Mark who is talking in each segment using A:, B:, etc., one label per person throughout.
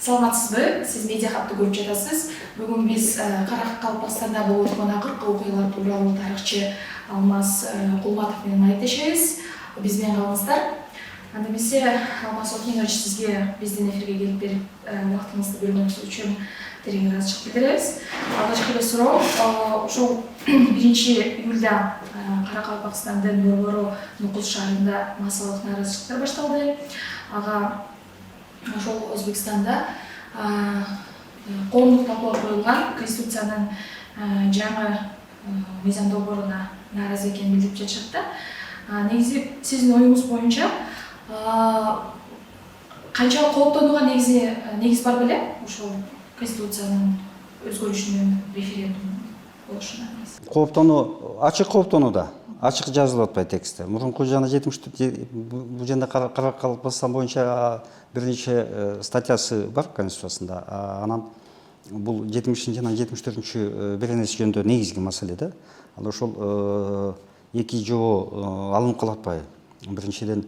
A: Саламатсызбы? Сиз медиа хатты көрүп жатасыз. Бүгүн биз Каракалпакстанда болуп өткөн акыркы окуялар тууралуу тарыхчы Алмаз Кулматов менен айтышабыз. Биз менен калыңыздар. Анда эмесе Алмаз Окенович, сизге биздин эфирге келип берип убактыңызды бөлгөнүңүз үчүн терең ыраазычылык билдиребиз. Алгачкы эле суроо, ошол 1-июлда Каракалпакстандын борбору Нукус шаарында массалык нааразычылыктар башталды. Ага ошол Өзбекстанда коомдук талкууга коюлган Конституциянын жаңы мыйзам долбооруна нааразы экенин билдирип жатышат да. Негизи сиздин оюңуз боюнча канчалык кооптонууга негиз бар беле ошол Конституциянын өзгөрүшүнүн референдум болушуна?
B: Кооптонуу, ачык кооптонууда, ачык жазылып атпайт текстте. Мурунку жана 74 бул жерде Каракалпакстан боюнча бир нече статьясы бар Конституциясында. Анан бул 70 жана 74 беренеси жөнүндө негизги маселе да. Ал ошол эки жобо алынып калып атпайбы? Биринчиден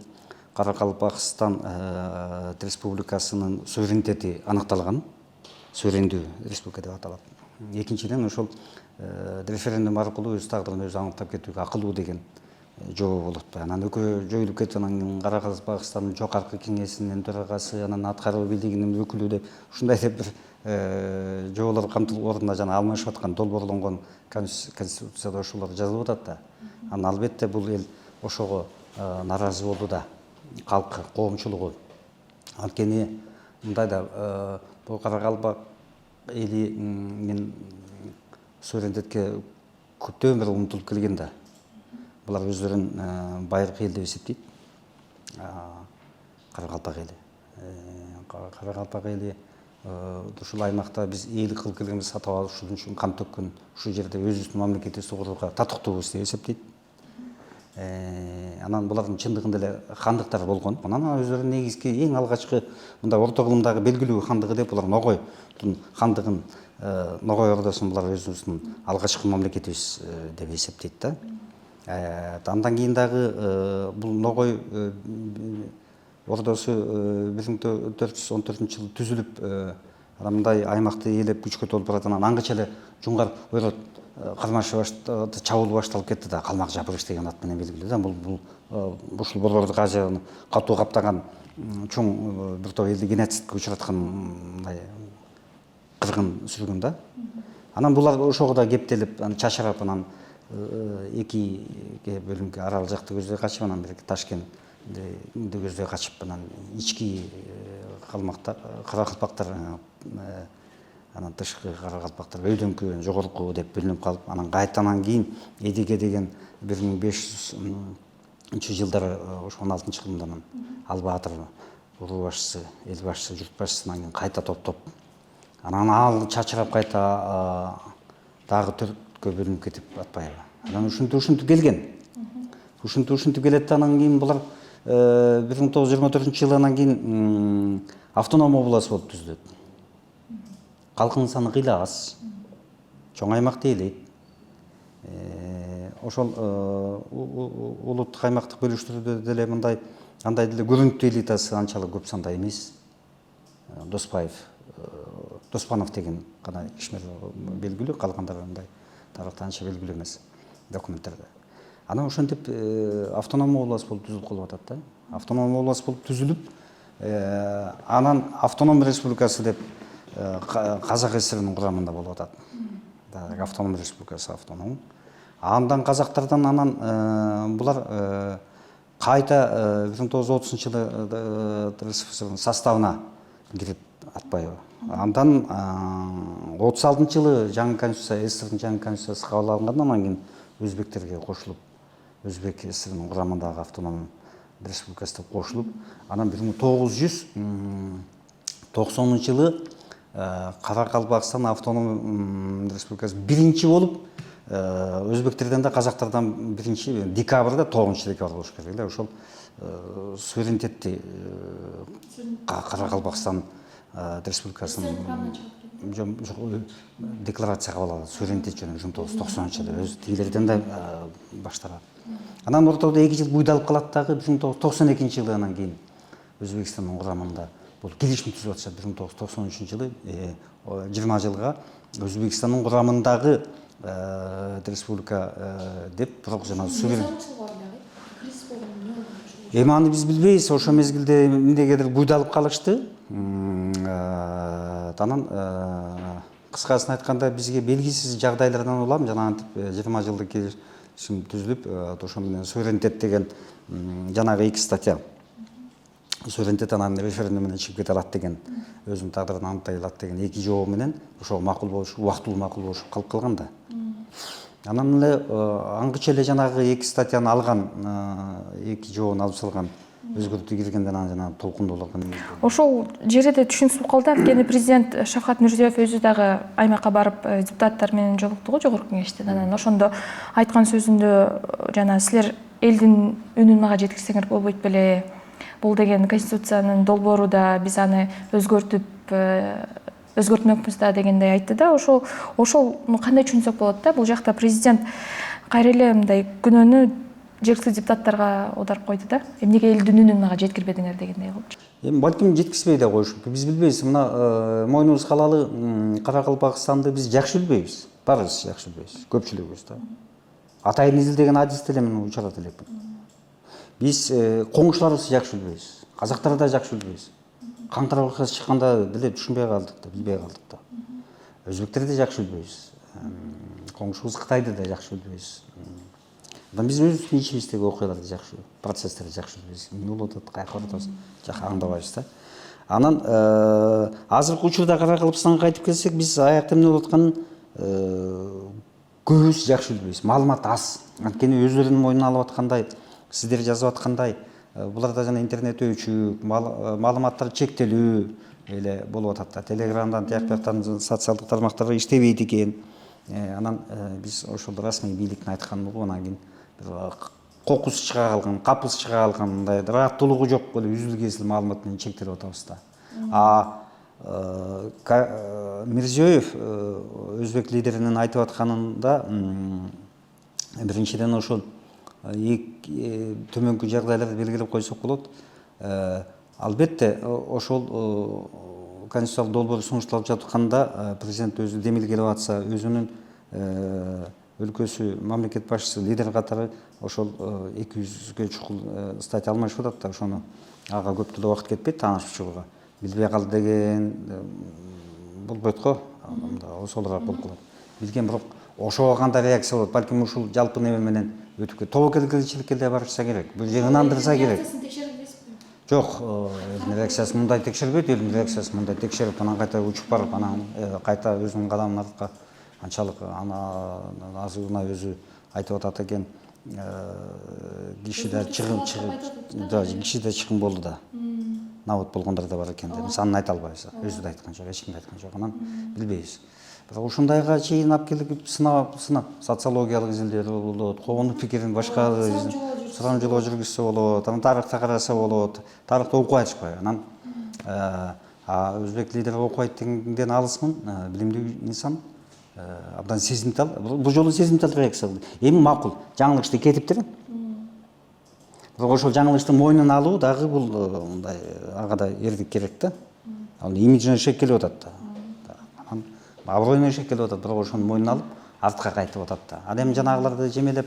B: Каракалпакстан республикасынын суверенитети аныкталган, суверендүү республика деп аталат. Экинчиден ошол референдум аркылуу өз тагдырын өзү аныктап кетүүгө акылуу деген жобо болуп атпайбы? Анан экөө жоюлуп кетип, анан Каракалпакстандын жогорку кеңесинин төрагасы, анан аткаруу бийлигинин өкүлү деп ушундай деп бир жоболор камтылып ордуна жана алмашып аткан долбоорлонгон Конституцияда ошолор жазылып атат да. Анан албетте бул эл ошого нааразы болду да, калкы, коомчулугу. Анткени мындай да, бул Каракалпак эли мен суверенитетке көптөн бери умтулуп келген да. Булар өздөрүн байыркы эл деп эсептейт. Каракалпак эли. Каракалпак эли ушул аймакта биз ээлик кылып келгенбиз, сатып ушун үчүн кан төккөн, ушул жерде өзүбүздүн мамлекетибизди курууга татыктуубуз деп эсептейт. Анан булардын чындыгында эле хандыктар болгон. Анан өздөрүнүн негизги эң алгачкы мындай орто кылымдагы белгилүү хандыгы деп булар Ногойдун хандыгын, Ногой ордосун булар өзүбүздүн алгачкы мамлекетибиз деп эсептейт да. Андан кийин дагы бул Ногой ордосу 1414-жылы түзүлүп, анан мындай аймакты ээлеп күчкө толуп барат. Анан аңгыча эле жуңгар ойрот кармашы чабуул башталып кетти да, Калмак жапырыш деген ат менен белгилүү да. Бул ушул Борбордук Азияны катуу каптаган чоң бир топ элди геноцидке учураткан мындай кыргын сүргүн да. Анан булар ошого да кептелип, чачырап, анан экиге бөлүнгө, арал жакты көздөй качып, анан бир Ташкентти көздөй качып, анан ички Каракалпактар, анан тышкы Каракалпактар өйдөңкү, жогорку деп бөлүнүп калып, анан кайтанан кийин Эдиге деген 1500-жылдары 16-кылымда анан Албаатыр уруу башчысы, эл башчысы, журт башчысынан кийин кайта топтоп, анан ал чачырап кайта дагы төрткө бөлүнүп кетип атпайбы? Анан ушинтип келген. Ушинтип келет да, анан кийин булар 1924-жылы анан кийин автоном область болуп түзүлөт. Калкынын саны кыйла аз, чоң аймакты ээлейт. Ошол улуттук аймактык бөлүштүрүүдө деле мындай андай деле көрүнүктүү элитасы анчалык көп санда эмес. Доспанов деген гана ишмер белгилүү, калгандары мындай тарыхта анча белгилүү эмес документтерде. Анан ошентип автоном область болуп түзүлүп калып атат да. Автоном область болуп түзүлүп, анан автоном республикасы деп Казак ССРнин курамында болуп атат. Автоном республикасы автоном. Андан казактардан анан булар кайта 1930-жылы РСФСРнын составына кирип атпайбы? Андан 36-жылы жаңы конституция, СССРдин жаңы конституциясы кабыл алынгандан кийин өзбектерге кошулуп, Өзбек ССРнин курамындагы автоном республикасы деп кошулуп, анан 1990-жылы Каракалпакстан автоном республикасы биринчи болуп, өзбектерден да казактардан биринчи декабрда 9-декабрда болуш керек эле. Ошол суверенитетти Каракалпакстан республикасынын декларация кабыл алат, суверенитет жөнүндө 1990-жылы өз тигилерден да башталат. Анан ортодо 2 жыл буйдалып калат дагы 1992-жылы анан кийин Өзбекстандын курамында бул келишим түзүп атышат 1993 жылы 20 жылга Өзбекстандын курамындагы республика деп бирок жана эми аны биз билбейбиз. Ошол мезгилде эмнегедир буйдалып калышты. Анан кыскасын айтканда бизге белгисиз жагдайлардан улам жанагынтип 20 жылдык келишим түзүлүп, ошо менен суверенитет деген жанагы 2 статья. Суверенитет анан референдум менен чыгып кете алат деген, өзүнүн тагдырын аныктай алат деген 2 жобо менен ошо макул болуш, убактылуу макул болушуп калып калган да. Анан эле аңгыча эле жанагы 2 статьяны алган, 2 жобону алып салган, өзгөртүү киргенден анан жанагы толкундуулугун.
C: Ошол жерде түшүнүксүз калды. Анткени президент Шавкат Мирзиёев өзү дагы аймакка барып депутаттар менен жолукту го жогорку кеңеште. Анан ошондо айткан сөзүндө жана силер элдин үнүн мага жеткирсеңер болбойт беле? Бул деген конституциянын долбоору да, биз аны өзгөртмөкпүз да дегендей айтты да. Ошол кандай түшүнсөк болот да? Бул жакта президент кайра эле мындай күнөөнү жергиликтүү депутаттарга аударып койду да. Эмнеге элдин үнүн мага жеткирбедиңер дегендей болчу.
B: Эми балким жеткизбей да коюшупты. Биз билбейбиз. Мына мойнубуз калалы Каракалпакстанды биз жакшы билбейбиз. Баарыбыз жакшы билбейбиз. Көпчүлүгүбүз да. Атайын изилдеген адисти эле мен учурат элекмин. Биз коңшуларыбызды жакшы билбейбиз. Казактарды да жакшы билбейбиз. Каңтар окуясы чыкканда деле түшүнбөй калдык да, билбей калдык да. Өзбектерди да жакшы билбейбиз. Коңшубуз Кытайды да жакшы билбейбиз. Биз өзүбүздүн ичибиздеги окуяларды жакшы, процесстерди жакшы билбейбиз. Эмне болуп атат, каяка барып атабыз, жакшы аңдабайбыз да. Анан азыркы учурда Каракалпакстанга кайтып келсек, биз аякта эмне болуп атканын көбүбүз жакшы билбейбиз. Маалымат аз. Анткени өздөрүнүн мойнуна алып аткандай, сиздер жазып аткандай, буларда жана интернет өчүк, маалыматтар чектелүү эле болуп атат да. Телеграмдан, тияктан социалдык тармактар иштебейт экен. Анан биз ошол расмий бийликтин айтканын угуп, анан кийин кокусу чыга калган, капысы чыга калган, мындай ырааттуулугу жок эле үзүл кесил маалымат менен чектелип атабыз да. Мирзиёев өзбек лидеринин айтып атканында биринчиден ошол төмөнкү жагдайларды белгилеп койсок болот. Албетте ошол конституциялык долбоор сунушталып жатканда президент өзү демилгелеп атса, өзүнүн өлкөсү мамлекет башчысы лидер катары ошол 200ге чукул статья алмашып атат да, ошону ага көп деле убакыт кетпейт таанышып чыгууга. Билбей калды деген болбойт го, осолураак болуп калат. Билген бирок ошого кандай реакция болот? Балким ушул жалпы неме менен өтүп кетет. Тобокелчиликке деле барышса керек. Бул же ынандырса керек. Жок, элдин реакциясы мындай текшербейт, элдин реакциясы мындай текшерип, анан кайта учуп барып, анан кайта өзүнүн кадамын артка анчалык азыбына өзү айтып атат экен. Киши да чыгым болду да. Навод болгондор да бар экен. Санын айта албайбыз. Өзү да айткан жок, эч ким да айткан жок. Анан билбейбиз. Бирок ушундайга чейин алып келип сынап, социологиялык изилдөөлөр болот, коомдук пикирин башка сурамжылоо жүргүзсө болот, анан тарыхты караса болот, тарыхты окуп айтышпайбы. Анан өзбек лидери окуйт дегенден алысмын, билимдүү инсан, абдан сезимтал. Бул жолу сезимтал реакция кылды. Эми макул, жаңылышты кетиптир. Бирок ошол жаңылыштын мойнуна алуу дагы бул мындай ага да эрдик керек да. Ал имиджине шек келип атат да. Абройуна шек келип атат, бирок ошону мойнуна алып артка кайтып атат да. Ал эми жанагыларды жемелеп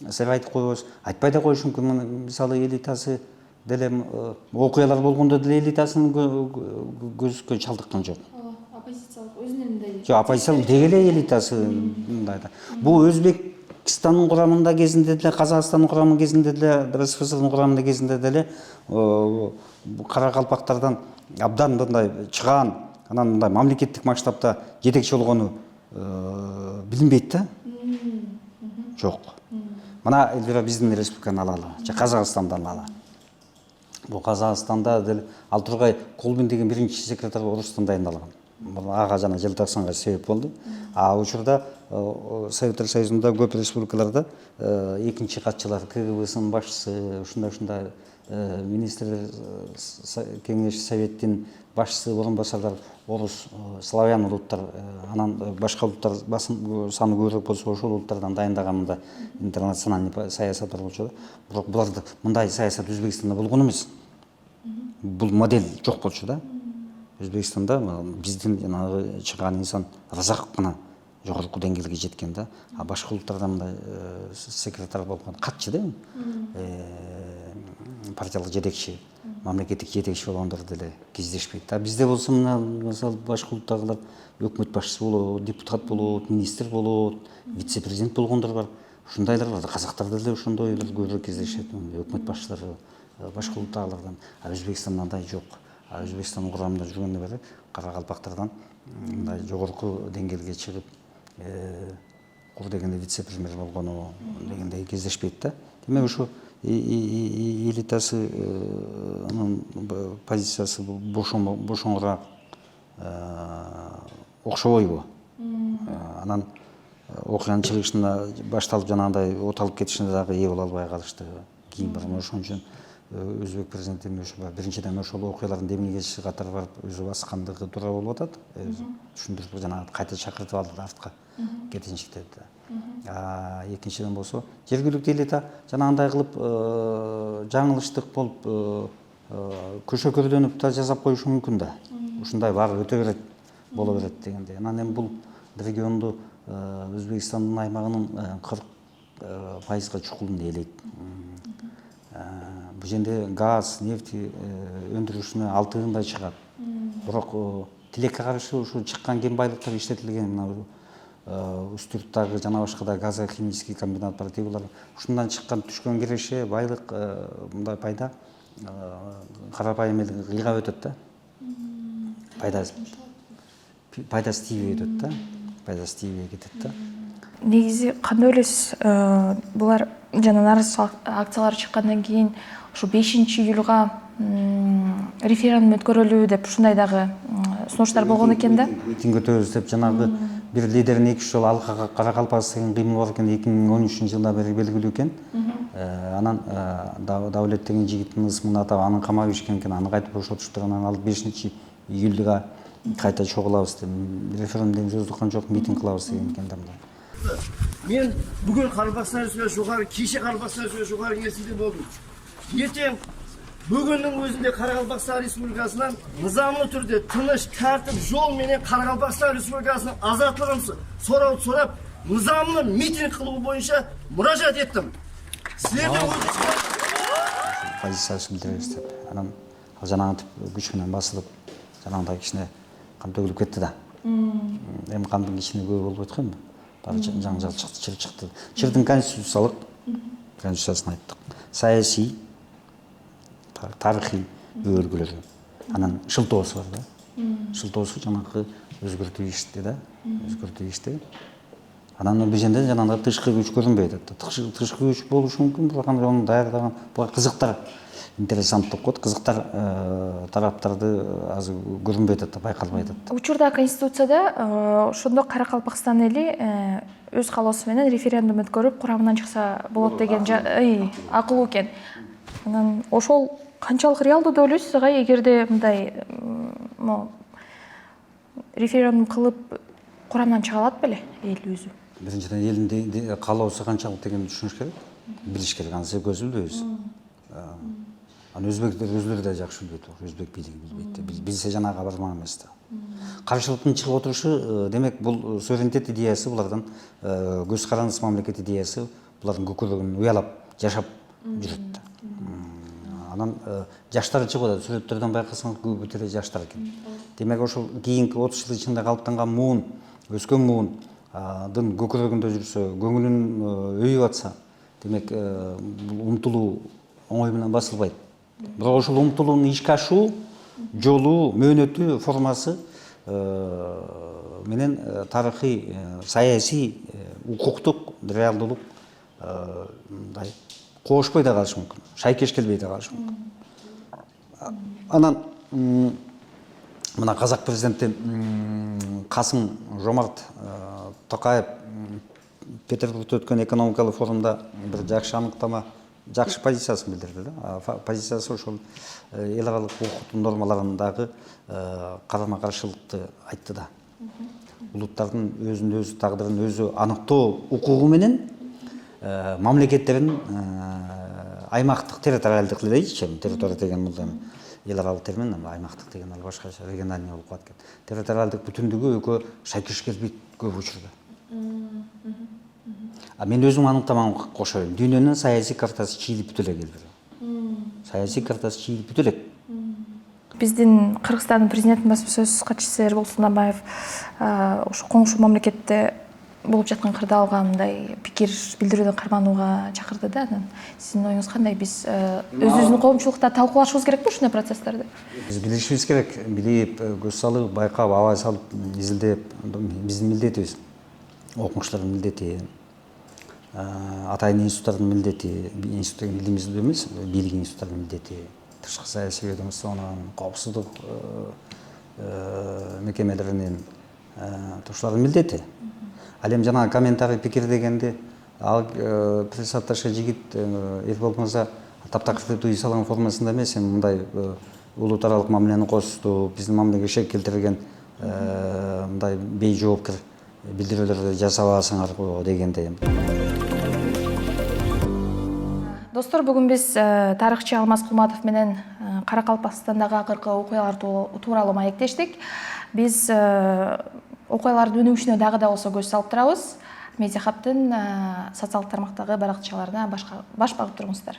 B: сеп айтып койбойбуз. Айтпай да коюш мүмкүн. Мисалы элитасы деле окуялар болгондо деле элитасынын көзгө чалдыккан жок.
A: Оппозициялык өзүнүн мындай.
B: Жок, оппозициялык деги эле элитасы мындай да. Бул Өзбекстандын курамында кезинде деле, Казакстандын курамы кезинде деле, РСФСРдин курамында кезинде деле каракалпактардан абдан мындай чыгаан, анан мындай мамлекеттик масштабта жетекчи болгону билинбейт да. Жок. Мына Элвира биздин республиканы алалы, же Казакстанды алалы. Бул Казакстанда деле Алтургай Колбин деген биринчи секретарь орустан дайындалган. Бул ага жана желтоқсанга себеп болду. Учурда Советтер Союзунда көп республикаларда экинчи катчылар, КГБсынын башчысы, ушундай министрлер кеңеш советтин башчысы, орун басарлар орус, славян улуттар, анан башка улуттар саны көбүрөөк болсо ошол улуттардан дайындаганында интернациональный саясат бар болчу да. Бирок буларда мындай саясат Өзбекстанда болгон эмес. Бул модель жок болчу да. Өзбекстанда биздин жанагы чыган инсан Разаков гана жогорку деңгээлге жеткен да. А башка улуттарда мындай секретарь болгон катчы да. Партиялык жетекчи, мамлекеттик жетекчи болгондор деле кездешпейт. А бизде болсо мына мисалы башка улуттагылар өкмөт башчысы болот, депутат болот, министр болот, вице-президент болгондор бар. Ушундайлар бар. Казактарда деле ошондойлор көбүрөөк кездешет. Өкмөт башчылары башка улуттагылардан. А Өзбекстанда андай жок. А Өзбекстан курамында жүргөндөн бери каракалпактардан мындай жогорку деңгээлге чыгып кур дегенде вице-премьер болгону дегендей кездешпейт да. Демек ушу элитасы позициясы бошоңураак окшобойбу. Анан окуянын чыгышына башталып жанагындай оталып кетишине дагы ээ боло албай калышты. Кийин барып ошон үчүн өзбек президенти биринчиден ошол окуялардын демине кетиши катары барып өзү баскандыгы туура болуп атат. Түшүндүрүп жанагы кайта чакыртып алды артка кетинчиликтерди. Экинчиден болсо жергиликтүү элита жанагындай кылып жаңылыштык болуп көшөкөрлөнүп да жасап коюшу мүмкүн да. Ушундай баары өтө берет, боло берет дегендей. Анан эми бул регионду Өзбекстандын аймагынын 40% чукулун ээлейт. Бул жерде газ, нефть өндүрүшүнө алтыгындай чыгат. Бирок тилекке каршы ушу чыккан кен байлыктар иштетилген мына Үстүрттагы жана башка да газохимический комбинат бар. Булар ушундан чыккан түшкөн киреше байлык мындай пайда карапайым элге кыйга өтөт да. Пайдасы тийбей өтөт да. Пайдасы тийбей кетет да.
C: Негизи кандай ойлойсуз, булар жана нааразычылык акциялары чыккандан кийин ушу 5-июлга референдум өткөрөлүү деп ушундай дагы сунуштар болгон экен да.
B: Митинг өтөбүз деп жанагы бир лидерин 2 жол алкага каракалпаксыз деген кыймыл бар экен, 2013 жылдан бери белгилүү экен. Анан Давлет деген жигиттин ысмын атап анын камап ишкен экен, аны кайтып бошотуштур. Анан ал 5-июлга кайта чогулабыз деп референдум сөз кылган жок, митинг кылабыз деген экен да.
D: Мен бүгін Қарабақстан Республикасы жоғары, кеше Қарабақстан Республикасы жоғары кеңесінде болдым. Ертең бүгіннің өзінде Қарақалпақстан Республикасынан нызамлы түрде тыныш, тәртіп жол менен Қарақалпақстан Республикасының азатлығын сұрап, нызамлы митинг кылуу боюнча муражаат еттім. Силерден
B: позициясын билдиребиз деп. Анан ал жанагынтип күч менен басылып, жанагындай кичине кан төгүлүп кетти да. Эми кандын кичине көп болуп атканбы? Бары жаңжал чыкты, чыр чыкты. Чырдын конституциясын айттык. Саясий, тарыхый өбөлгөлөрү. Анан шылтоосу бар да. Шылтоосу жанагы өзгөртүү ишти да. Өзгөртүү ишти. Анан бул жерде жанагы тышкы күч көрүнбөйт. Тышкы күч болушу мүмкүн, бирок аны даярдаган бул кызыктар интересанттык код, кызыктар тараптарды азыр көрүнбөйт атат, байкалбайт атат.
C: Учурда конституцияда ошондо Каракалпакстан эли өз каалоосу менен референдум өткөрүп курамынан чыкса болот деген акылуу экен. Анан ошол канчалык реалдуу деп ойлойсуз ага, эгерде мындай референдум кылып курамынан чыга алат беле эл өзү?
B: Биринчиден элдин каалоосу канчалык дегенди түшүнүш керек, билиш керек. Аны көз билбейбиз. Аны өзбектер өзлөрү да жакшы билбейт, өзбек бийлиги билбейт. Билсе жанагы бармак эмес да. Каршылыктын чыгып отурушу, демек бул суверенитет идеясы, булардан көз карандысыз мамлекет идеясы булардын көкөрөгүн уялап жашап жүрөт. Анан жаштары чыгып атат, сүрөттөрдөн байкасаңыз көбү тере жаштар экен. Демек ошол кийинки 30 жыл ичинде калыптанган муун, өскөн муундын көкөрөгүндө жүрсө, көңүлүн өйүп атса, демек бул умтулуу оңой менен басылбайт. Бирок ошол умтулуунун ишке ашуу жолу, мөөнөтү, формасы менен тарыхый, саясий, укуктук реалдуулук мындай кошпой да калышы мүмкүн, шайкеш келбей да калышы мүмкүн. Анан мына казак президенти Касым Жомарт Токаев Петербургда өткөн экономикалык форумда бир жакшы аныктама, жакшы позициясын билдирди да. Позициясы ошол эл аралык укуктун нормаларындагы карама каршылыкты айтты да. Улуттардын өзүн өзү тагдырын өзү аныктоо укугу менен мамлекеттерин аймактык территориалдык дейчи, территория деген бул эл аралык термин, аймактык деген ал башкача региональный болуп калат экен. Территориалдык бүтүндүгү экөө шайкеш келбейт көп учурда. Мен өзүм аныктаманы кошо берем. Дүйнөнүн саясий картасы чийилип бүтө эле келбир. Саясий картасы чийилип бүтө элек.
C: Биздин Кыргызстандын президентинин баспасөз катчысы Эрбол Сунабаев ошо коңшу мамлекетте болуп жаткан кырдаалга мындай пикир билдирүүдөн карманууга чакырды да. Сиздин оюңуз кандай? Биз өзүбүздүн коомчулукта талкуулашыбыз керекпи ушундай процесстерди?
B: Биз билишибиз керек, билип, көз салып, байкап, абай салып, изилдеп, биздин милдетибиз. Окумуштардын милдети, атайын институттардын милдети, билимибиз эмес, бийлик институттардын милдети, тышкы саясий ведомствонун, коопсуздук мекемелеринин ушулардын милдети. Ал эми жана комментарий пикир дегенди ал пресс атташе жигит Эрбол мырза таптакыр үй салган формасында эмес, эми мындай улут аралык мамилени козду, биздин мамилеге шек келтирген мындай бейжоопкер билдирүүлөрдү жасабасыңар дегендей.
C: Достор, бүгүн биз тарыхчы Алмаз Кулматов менен Каракалпакстандагы акыркы окуялар тууралуу маектештик. Биз окуялардын өнүгүшүнө дагы да болсо көз салып турабыз. Медиа Хабтын социалдык тармактагы баракчаларына баш багып туруңуздар.